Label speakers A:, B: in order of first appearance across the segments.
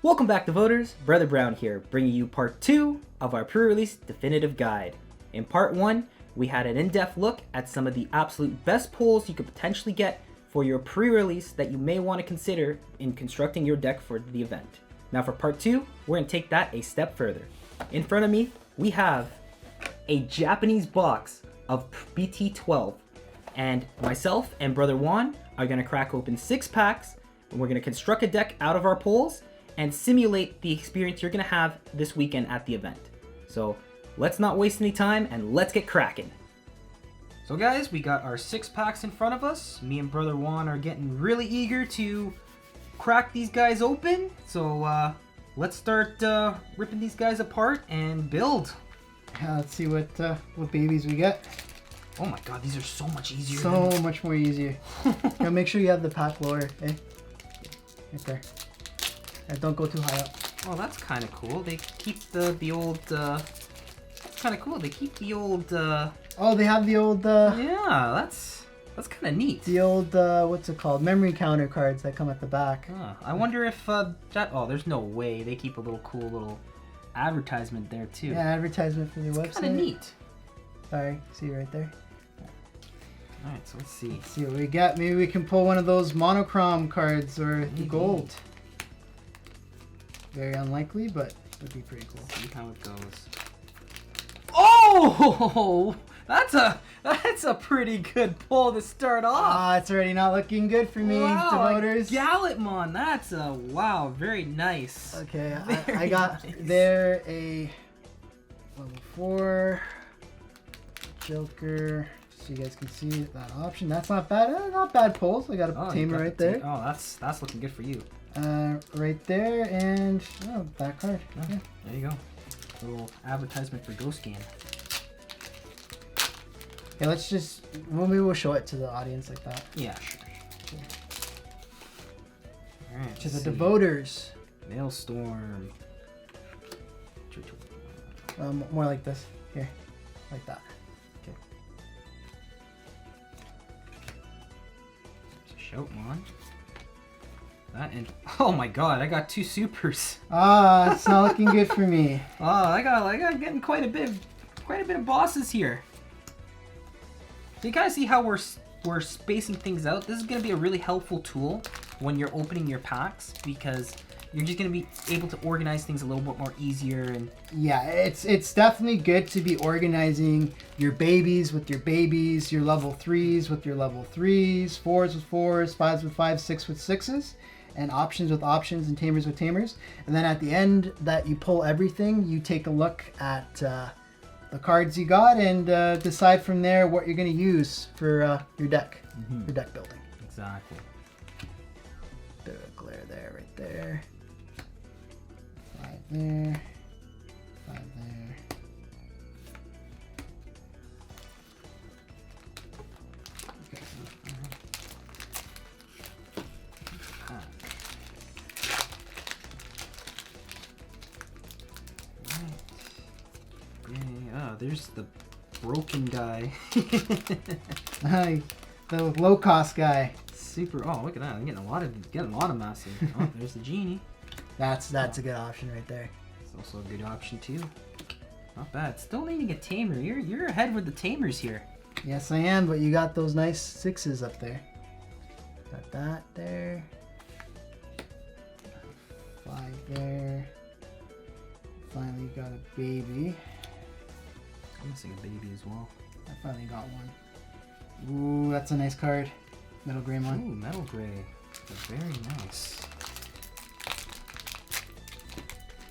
A: Welcome back to Voters, Brother Brown here, bringing you part 2 of our pre-release definitive guide. In part 1, we had an in-depth look at some of the absolute best pulls you could potentially get for your pre-release that you may want to consider in constructing your deck for the event. Now for part 2, we're going to take that a step further. In front of me, we have a Japanese box of BT12, and myself and Brother Juan are going to crack open 6 packs, and we're going to construct a deck out of our pulls and simulate the experience you're going to have this weekend at the event. So let's not waste any time and let's get cracking. So guys, we got our 6 packs in front of us. Me and Brother Juan are getting really eager to crack these guys open. So let's start ripping these guys apart and build.
B: Let's see what babies we get.
A: Oh my god, these are so much easier.
B: So much more easier. Now make sure you have the pack lower, eh? Right there. And don't go too high up.
A: Oh, that's kind of cool. They keep the old. Kind of cool. They keep the old.
B: Oh, they have the old.
A: Yeah, that's kind of neat.
B: The old what's it called? Memory counter cards that come at the back.
A: I wonder if that. Oh, there's no way they keep a little cool little advertisement there too.
B: Yeah, advertisement for their website.
A: Kind of neat.
B: Sorry, see right there.
A: All right, so let's see.
B: Let's see what we got. Maybe we can pull one of those monochrome cards or the gold. Very unlikely, but it would be pretty cool.
A: See how it goes. Oh, that's a pretty good pull to start off.
B: Ah, it's already not looking good for me, Devoters.
A: Gallantmon, that's a wow, very nice.
B: Okay, I got nice. There a level 4 Joker. So you guys can see that option. That's not bad. Not bad pulls. I got a tamer right there.
A: Oh, that's looking good for you.
B: Right there, and back card.
A: Oh, yeah. There you go. A little advertisement for Ghost Game.
B: Okay, let's just maybe we'll show it to the audience like that.
A: Yeah, sure. All right.
B: To the Devoters.
A: Maelstrom.
B: More like this. Here, like that.
A: Okay. Shoutmon. That and oh my god, I got 2 supers.
B: Ah, it's not looking good for me.
A: Oh, I got getting quite a bit of bosses here. So you kind of see how we're spacing things out. This is going to be a really helpful tool when you're opening your packs because you're just going to be able to organize things a little bit more easier. And
B: yeah, it's definitely good to be organizing your babies with your babies, your level 3s with your level 3s, 4s with 4s, 5s with 5s, 6 with 6s. And options with options and tamers with tamers. And then at the end that you pull everything, you take a look at the cards you got and decide from there what you're going to use for your deck, your deck building.
A: Exactly.
B: Bit of glare there, right there. 5 there. 5 there.
A: There's the broken guy.
B: The low cost guy.
A: Super. Oh, look at that! I'm getting a lot of massive. Oh, there's the genie.
B: That's a good option right there.
A: It's also a good option too. Not bad. Still needing a tamer. You're ahead with the tamers here.
B: Yes, I am. But you got those nice 6s up there. Got that there. 5 there. Finally got a baby.
A: I'm missing a baby as well.
B: I finally got one. Ooh, that's a nice card. Metal Gray one.
A: Ooh, Metal Gray. Very nice.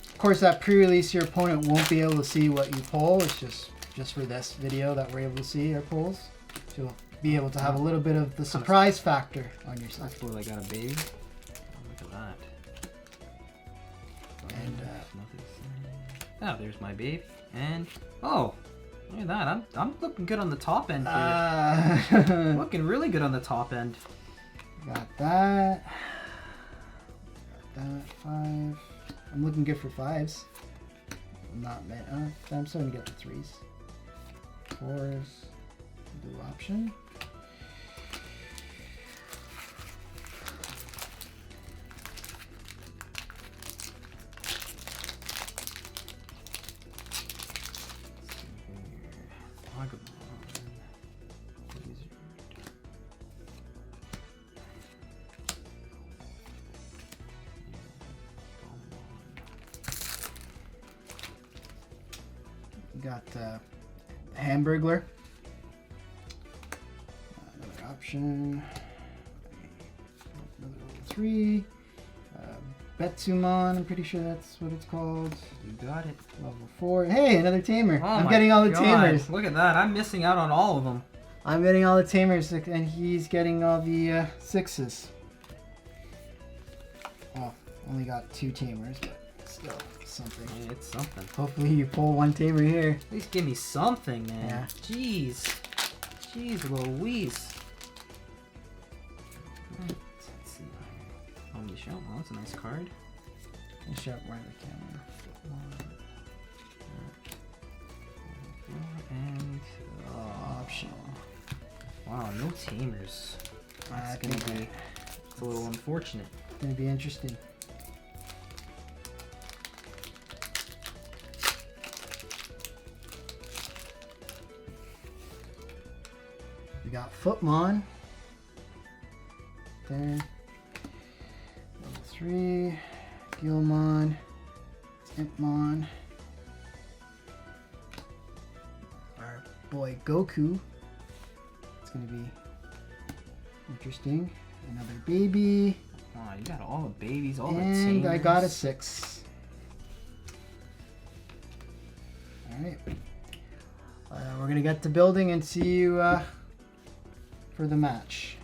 B: Of course, that pre-release, your opponent won't be able to see what you pull. It's just for this video that we're able to see our pulls. So you'll be able to have a little bit of the surprise factor on your side.
A: That's where I got a baby. Oh, look at that.
B: And
A: oh, there's my baby. And oh. Look at that, I'm looking good on the top end here. Looking really good on the top end.
B: Got that. Got that, 5. I'm looking good for 5s. Not bad. I'm starting to get the 3s. 4s. Blue option. Got Hamburglar. Another option. Another level 3. Betsumon, I'm pretty sure that's what it's called.
A: You got it.
B: Level 4. Hey, another tamer.
A: Oh
B: I'm getting all the tamers.
A: Look at that. I'm missing out on all of them.
B: I'm getting all the tamers, and he's getting all the 6s. Oh, only got 2 tamers, but still something.
A: Yeah, it's something.
B: Hopefully you pull 1 tamer here.
A: At least give me something, man.
B: Yeah.
A: Jeez. Jeez Louise. Let's see. Omni Shell. Oh, that's a nice card.
B: I shot right at the camera.
A: And
B: Option.
A: Wow, no tamers. That's gonna be a little unfortunate.
B: It's gonna be interesting. We got Footmon. There. Level 3. Gilmon. Impmon. Our boy Goku. It's gonna be interesting. Another baby.
A: Wow, you got all the babies, all the
B: And
A: tamers.
B: I got a 6. Alright. We're gonna get to building and see you for the match.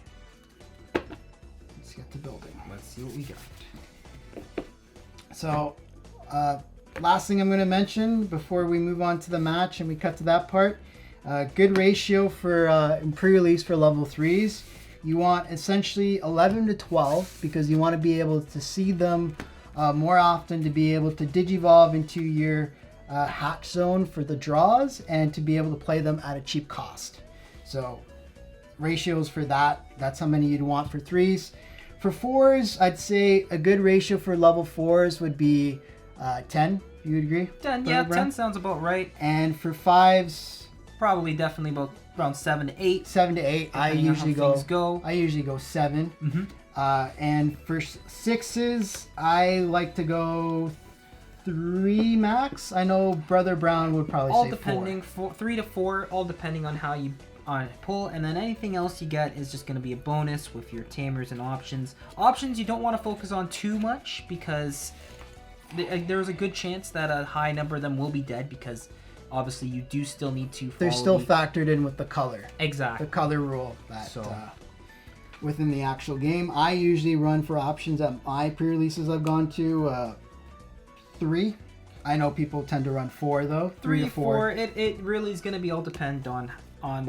B: Let's get to building.
A: Let's see what we got.
B: So, last thing I'm going to mention before we move on to the match and we cut to that part, good ratio for pre-release for level 3s. You want essentially 11 to 12 because you want to be able to see them more often, to be able to digivolve into your hatch zone for the draws and to be able to play them at a cheap cost. So ratios for that's how many you'd want for 3s. For 4s, I'd say a good ratio for level 4s would be 10. You would agree?
A: 10, yeah, 10 sounds about right.
B: And for 5s,
A: Probably definitely about around 7 to 8.
B: 7 to 8. I
A: depending on
B: usually
A: how things go.
B: I usually go 7.
A: Mm-hmm.
B: And for 6s, I like to go 3 max. I know Brother Brown would probably
A: All
B: say
A: depending, 3 to 4, all depending on how you pull, and then anything else you get is just going to be a bonus with your tamers and options. Options you don't want to focus on too much because there's a good chance that a high number of them will be dead because obviously you do still need to follow.
B: They're still factored in with the color.
A: Exactly.
B: The color rule that
A: So.
B: Within the actual game. I usually run for options at my pre-releases I've gone to 3. I know people tend to run 4 though. 3 to 4.
A: It really is going to be all depend on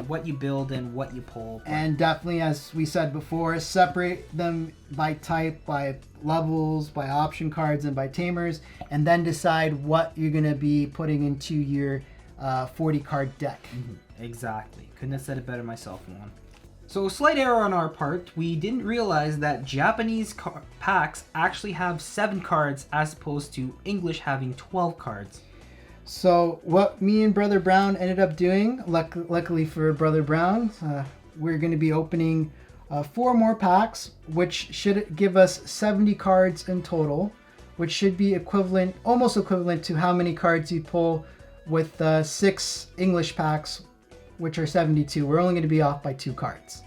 A: what you build and what you pull.
B: And definitely, as we said before, separate them by type, by levels, by option cards, and by tamers, and then decide what you're going to be putting into your 40 card deck.
A: Mm-hmm. Exactly. Couldn't have said it better myself, Juan. So, slight error on our part. We didn't realize that Japanese packs actually have 7 cards as opposed to English having 12 cards.
B: So what me and Brother Brown ended up doing, luckily for Brother Brown, we're going to be opening 4 more packs, which should give us 70 cards in total, which should be almost equivalent to how many cards you pull with 6 English packs, which are 72. We're only going to be off by 2 cards.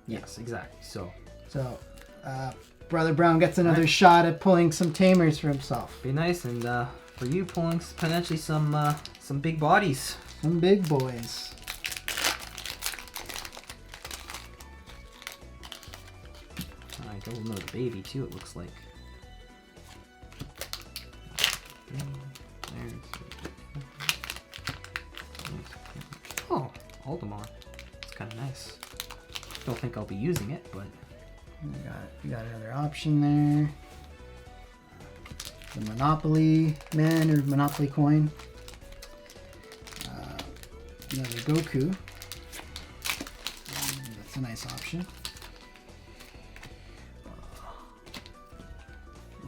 A: Yes, exactly. So
B: Brother Brown gets another shot at pulling some tamers for himself.
A: be nice, and for you pulling potentially some big bodies.
B: Some big boys.
A: I don't know the baby too. It looks like. Oh, Oldemar. It's kind of nice. Don't think I'll be using it, but
B: We got another option there. The Monopoly Man or Monopoly Coin. Another Goku. That's a nice option.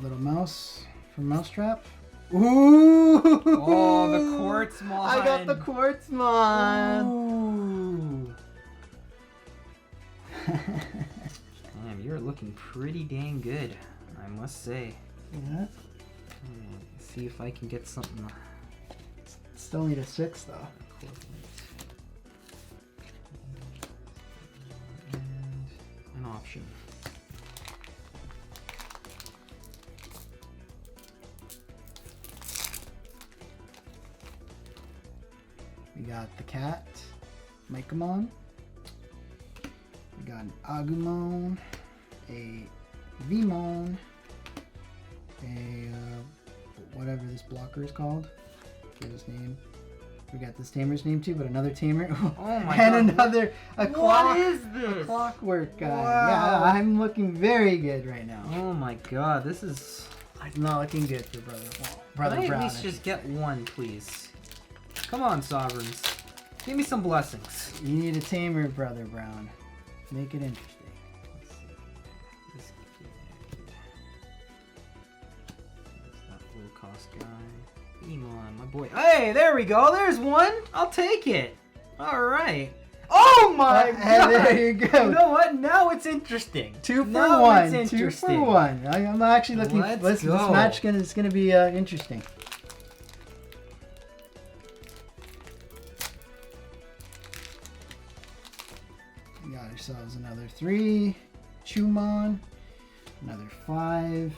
B: Little mouse from Mousetrap. Ooh!
A: Oh, the Quartzmon.
B: I got the Quartzmon.
A: Ooh. Damn, you're looking pretty dang good, I must say.
B: Yeah.
A: Let's see if I can get something.
B: Still need a 6 though.
A: And an option.
B: We got the cat, Mikamon. We got an Agumon, a Vmon, a whatever this blocker is called. Forget his name. Forgot this tamer's name too, but another tamer.
A: Oh my
B: and
A: god.
B: another
A: What is this?
B: Clockwork guy.
A: Wow.
B: Yeah, I'm looking very good right now.
A: Oh my god, this is.
B: It's not looking good for Brother
A: Can I
B: Brown.
A: at least just get one, please? Come on, Sovereigns. Give me some blessings.
B: You need a tamer, Brother Brown. Make it interesting.
A: Let's see. This kid. That's that low cost guy. Digimon, my boy. Hey, there we go. There's one. I'll take it. All right. Oh my god.
B: There you go.
A: You know what? Now it's interesting.
B: 2 for
A: Now
B: 1.
A: It's
B: 2
A: interesting.
B: for 1. I'm actually looking.
A: Let's
B: This
A: go.
B: match is gonna be interesting. We got ourselves another 3. Chumon. Another 5.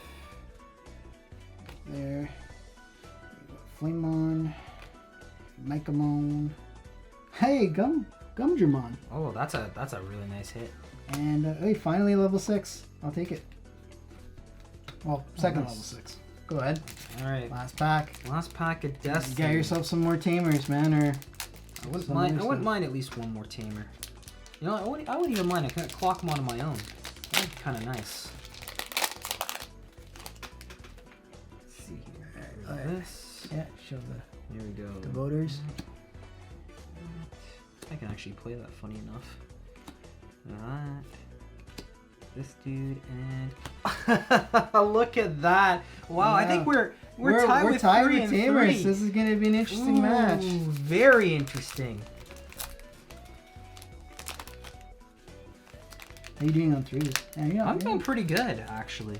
B: There. Flamon. Mikamon. Hey, Gumdramon.
A: Oh, that's a really nice hit.
B: And hey, finally level 6. I'll take it. Well, second
A: nice.
B: level 6. Go ahead.
A: All right.
B: Last pack.
A: Last pack of Destiny.
B: Get yourself some more tamers, man, or
A: I wouldn't
B: some
A: mind.
B: other
A: I wouldn't
B: stuff.
A: mind at least one more tamer. You know, I wouldn't even mind. I could clock them on my own. That'd be kind of nice. Let's see here.
B: Alright.
A: This.
B: Yeah, show the
A: Here we go.
B: voters.
A: I can actually play that. Funny enough. That. This dude and look at that! Wow, I think we're tied with three and
B: tamers.
A: three.
B: This is gonna be an interesting match.
A: Very interesting.
B: How you doing on 3s? Yeah, you're not
A: I'm
B: bad.
A: doing pretty good, actually.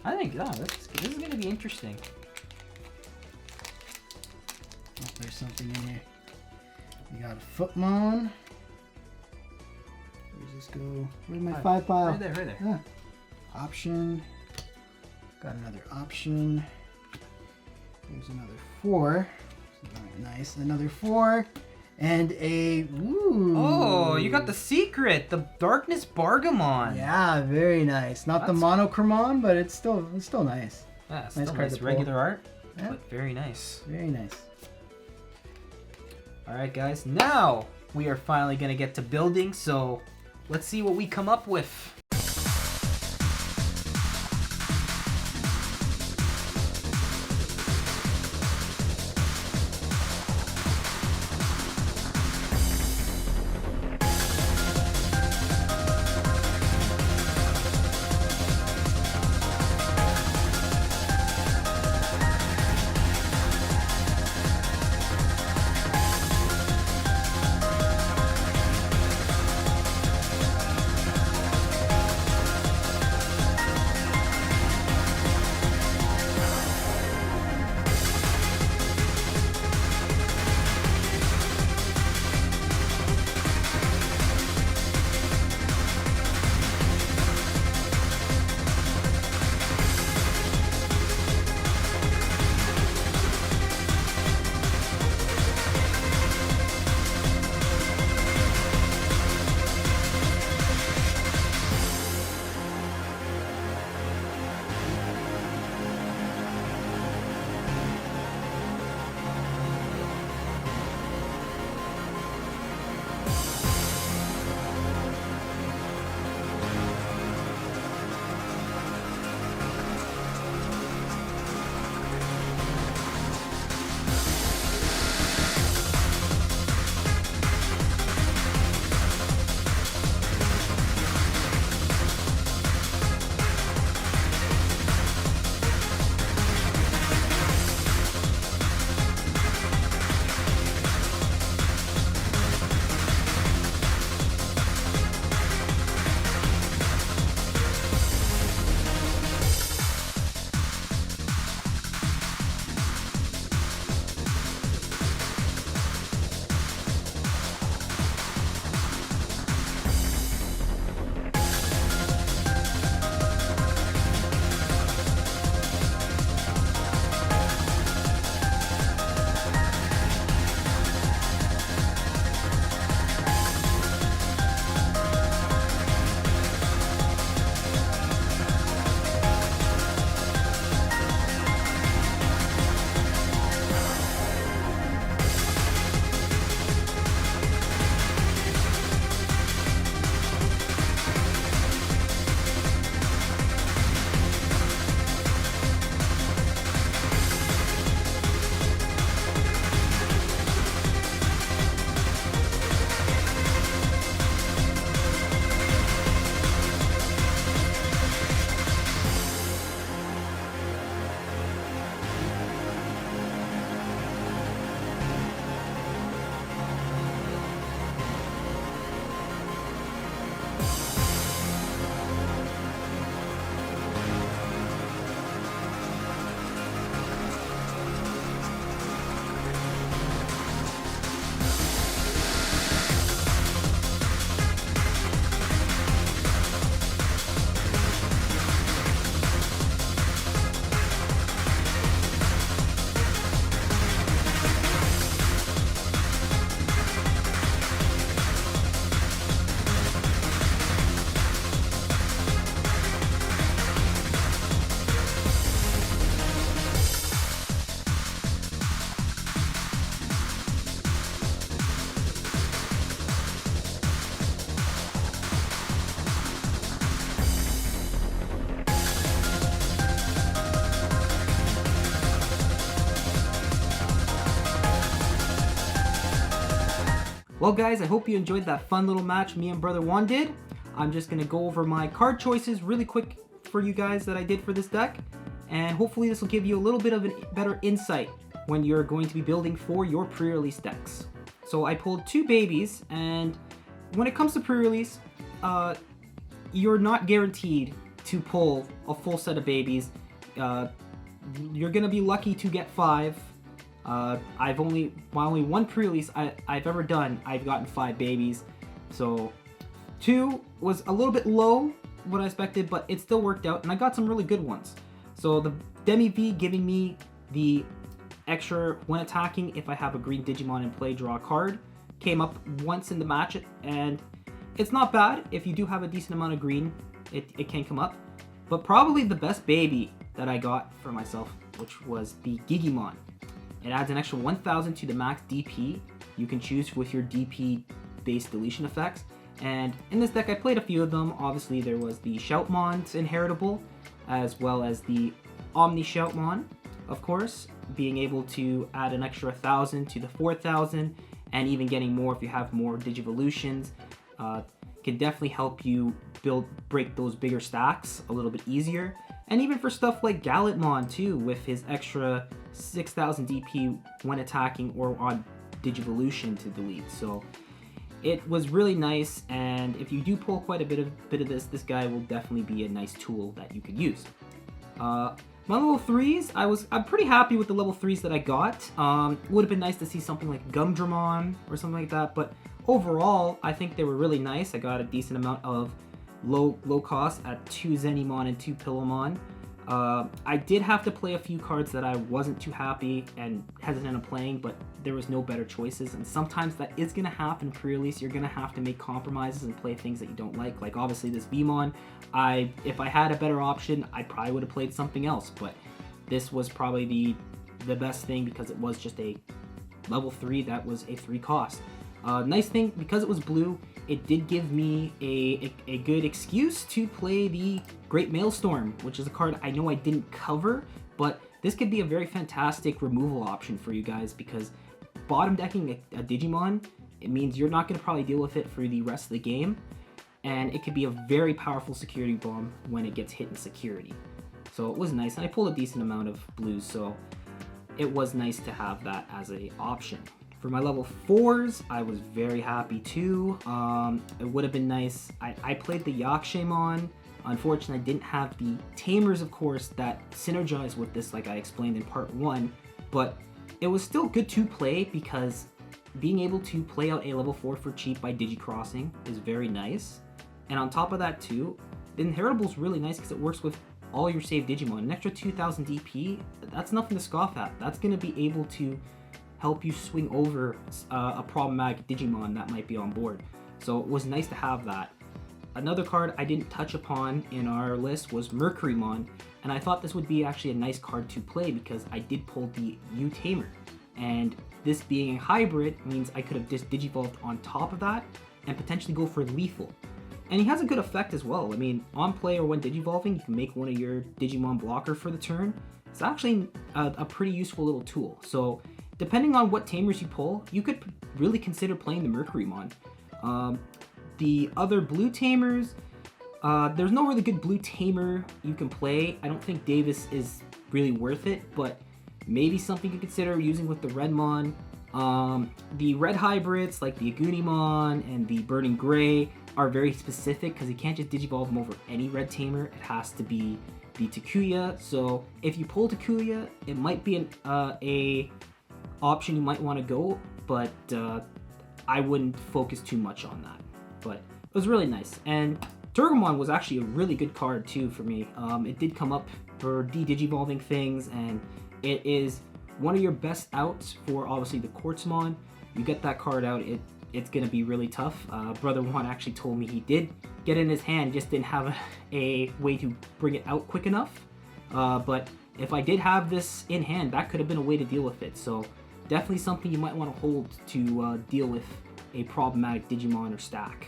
A: I think, this is going to be interesting.
B: Oh, there's something in here. We got a Footmon. Where's this go? Where's my 5 pile?
A: Right there.
B: Yeah. Option. Got another option. There's another 4. Nice. Another 4. And a woo.
A: Oh, you got the secret, the Darkness Bargamon.
B: Yeah, very nice. Not the
A: That's-
B: monochromon, but it's still nice.
A: Yeah, it's
B: Nice
A: still
B: card
A: nice.
B: to pull.
A: Regular art,
B: Yeah.
A: but very nice.
B: Very nice.
A: All right, guys. Now we are finally going to get to building, so let's see what we come up with. Well guys, I hope you enjoyed that fun little match me and brother Juan did. I'm just going to go over my card choices really quick for you guys that I did for this deck. And hopefully this will give you a little bit of a better insight when you're going to be building for your pre-release decks. So I pulled 2 babies, and when it comes to pre-release, you're not guaranteed to pull a full set of babies. You're gonna be lucky to get 5. My only one pre-release I've ever done, I've gotten 5 babies. So 2 was a little bit low what I expected, but it still worked out, and I got some really good ones. So the Demi V giving me the extra when attacking if I have a green Digimon in play, draw a card, came up once in the match, and it's not bad. If you do have a decent amount of green, it can come up. But probably the best baby that I got for myself, which was the Digimon. It adds an extra 1000 to the max DP. You can choose with your DP based deletion effects. And in this deck I played a few of them. Obviously there was the Shoutmon's inheritable, as well as the Omni Shoutmon, of course, being able to add an extra 1000 to the 4000, and even getting more if you have more Digivolutions. Can definitely help you break those bigger stacks a little bit easier. And even for stuff like Gallantmon too, with his extra 6000 DP when attacking or on Digivolution to delete. So it was really nice, and if you do pull quite a bit of this guy will definitely be a nice tool that you could use. My level 3s, I'm pretty happy with the level 3s that I got. Would have been nice to see something like Gumdramon or something like that, but overall I think they were really nice. I got a decent amount of low cost at 2 Zenimon and 2 Pillowmon. I did have to play a few cards that I wasn't too happy and hesitant of playing, but there was no better choices, and sometimes that is going to happen pre-release. You're going to have to make compromises and play things that you don't like obviously this Vmon. If I had a better option, I probably would have played something else, but this was probably the best thing because it was just a level 3 that was a 3 cost. Nice thing, because it was blue, it did give me a good excuse to play the Great Maelstrom, which is a card I know I didn't cover, but this could be a very fantastic removal option for you guys, because bottom decking a Digimon, it means you're not going to probably deal with it for the rest of the game, and it could be a very powerful security bomb when it gets hit in security. So it was nice, and I pulled a decent amount of blues, so it was nice to have that as an option. For my level 4s, I was very happy too. It would have been nice. I played the Yakshemon. Unfortunately, I didn't have the Tamers, of course, that synergize with this like I explained in part 1. But it was still good to play because being able to play out a level 4 for cheap by Digicrossing is very nice. And on top of that too, the Inheritable is really nice because it works with all your saved Digimon. An extra 2000 DP, that's nothing to scoff at. That's going to be able to help you swing over a problematic Digimon that might be on board. So it was nice to have that. Another card I didn't touch upon in our list was Mercurymon, and I thought this would be actually a nice card to play because I did pull the U-Tamer. And this being a hybrid means I could have just Digivolved on top of that and potentially go for lethal. And he has a good effect as well. I mean, on play or when Digivolving, you can make one of your Digimon blocker for the turn. It's actually a pretty useful little tool. So depending on what Tamers you pull, you could really consider playing the Mercurymon. The other blue Tamers, there's no really good blue Tamer you can play. I don't think Davis is really worth it, but maybe something you consider using with the Redmon. The red hybrids like the Agunimon and the Burning Gray are very specific because you can't just Digivolve them over any red Tamer. It has to be the Takuya. So if you pull Takuya, it might be a option you might want to go, but I wouldn't focus too much on that. But it was really nice. And Turgomon was actually a really good card too for me. It did come up for de-Digivolving things, and it is one of your best outs for obviously the Quartzmon. You get that card out, it's going to be really tough. Brother Juan actually told me he did get it in his hand, just didn't have a way to bring it out quick enough. But if I did have this in hand, that could have been a way to deal with it. So definitely something you might want to hold to deal with a problematic Digimon or stack.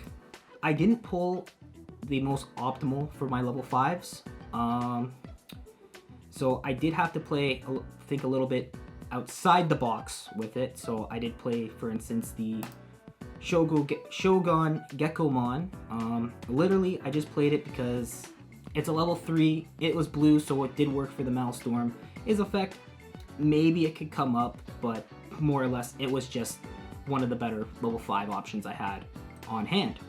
A: I didn't pull the most optimal for my level 5s. So I did have to think a little bit outside the box with it. So I did play, for instance, the Shogun Gekomon. Literally, I just played it because it's a level 3. It was blue, so it did work for the Maelstrom. His effect, maybe it could come up, but more or less, it was just one of the better level 5 options I had on hand.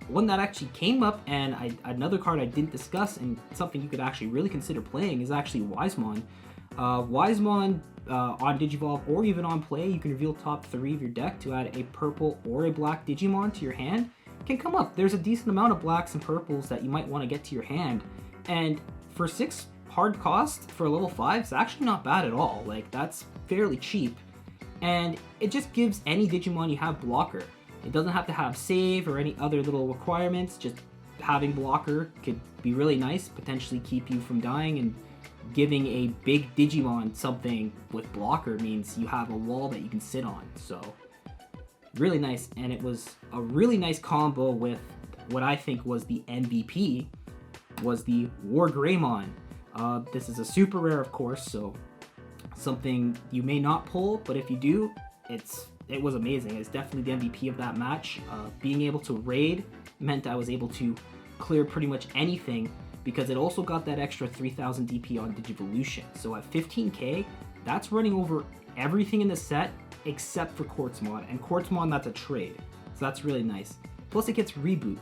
A: One that actually came up, and another card I didn't discuss, and something you could actually really consider playing, is actually Wisemon. Wisemon, on Digivolve or even on play, you can reveal top 3 of your deck to add a purple or a black Digimon to your hand. Can come up. There's a decent amount of blacks and purples that you might want to get to your hand, and for 6 hard cost for a level 5, it's actually not bad at all. Like, that's fairly cheap, and it just gives any Digimon you have blocker. It doesn't have to have save or any other little requirements. Just having blocker could be really nice, potentially keep you from dying, and giving a big Digimon something with blocker means you have a wall that you can sit on. So really nice, and it was a really nice combo with what I think was the MVP, was the War Greymon. This is a super rare, of course, so something you may not pull, but if you do, it was amazing. It's definitely the MVP of that match. Being able to raid meant I was able to clear pretty much anything, because it also got that extra 3000 DP on Digivolution. So at 15k, that's running over everything in the set except for Quartzmon, and Quartzmon, that's a trade, so that's really nice. Plus it gets reboot.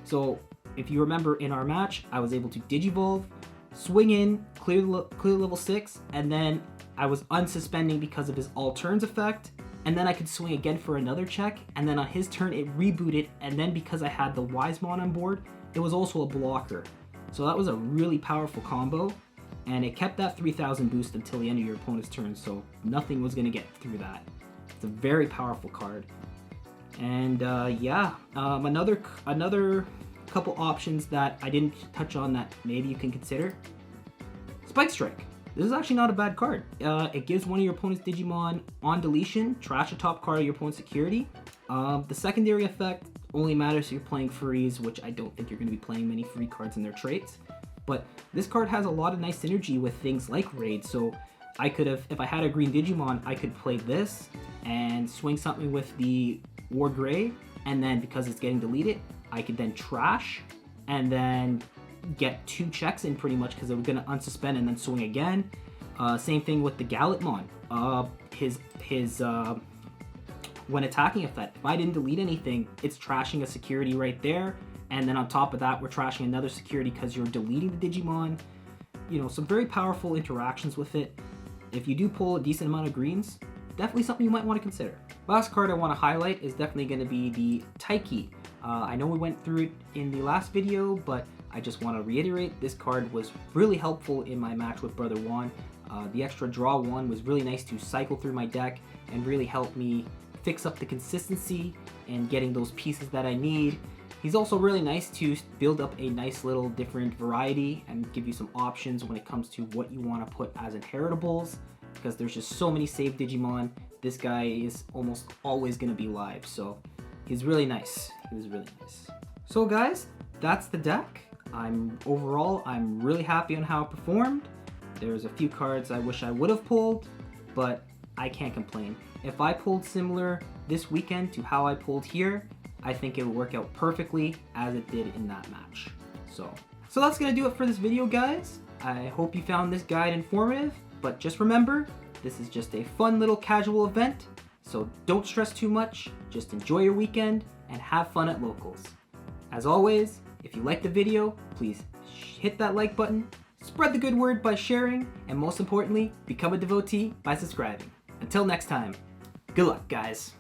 A: So if you remember in our match, I was able to Digivolve, swing in, clear level 6, and then I was unsuspending because of his all turns effect, and then I could swing again for another check, and then on his turn it rebooted, and then because I had the Wisemon on board, it was also a blocker. So that was a really powerful combo, and it kept that 3000 boost until the end of your opponent's turn, so nothing was going to get through that. It's a very powerful card. And yeah, another couple options that I didn't touch on that maybe you can consider. Spike Strike. This is actually not a bad card. It gives one of your opponent's Digimon on deletion, trash a top card of your opponent's security. The secondary effect only matters if you're playing frees, which I don't think you're going to be playing many free cards in their traits. But this card has a lot of nice synergy with things like Raid, so I could have, if I had a green Digimon, I could play this and swing something with the War Grey, and then because it's getting deleted, I could then trash and then get 2 checks in pretty much, because it was going to unsuspend and then swing again. Same thing with the Gallantmon. His when attacking effect, if I didn't delete anything, it's trashing a security right there, and then on top of that, we're trashing another security because you're deleting the Digimon. You know, some very powerful interactions with it. If you do pull a decent amount of greens, definitely something you might want to consider. Last card I want to highlight is definitely going to be the Taiki. I know we went through it in the last video, but I just want to reiterate, this card was really helpful in my match with Brother Juan. The extra draw 1 was really nice to cycle through my deck and really help me fix up the consistency and getting those pieces that I need. He's also really nice to build up a nice little different variety and give you some options when it comes to what you want to put as inheritables, because there's just so many saved Digimon. This guy is almost always going to be live, so he's really nice. He was really nice. So guys, that's the deck. Overall, I'm really happy on how it performed. There's a few cards I wish I would have pulled, but I can't complain. If I pulled similar this weekend to how I pulled here, I think it would work out perfectly as it did in that match. So that's gonna do it for this video, guys. I hope you found this guide informative, but just remember, this is just a fun little casual event, so don't stress too much, just enjoy your weekend and have fun at locals. As always, if you liked the video, please hit that like button, spread the good word by sharing, and most importantly, become a devotee by subscribing. Until next time, good luck, guys.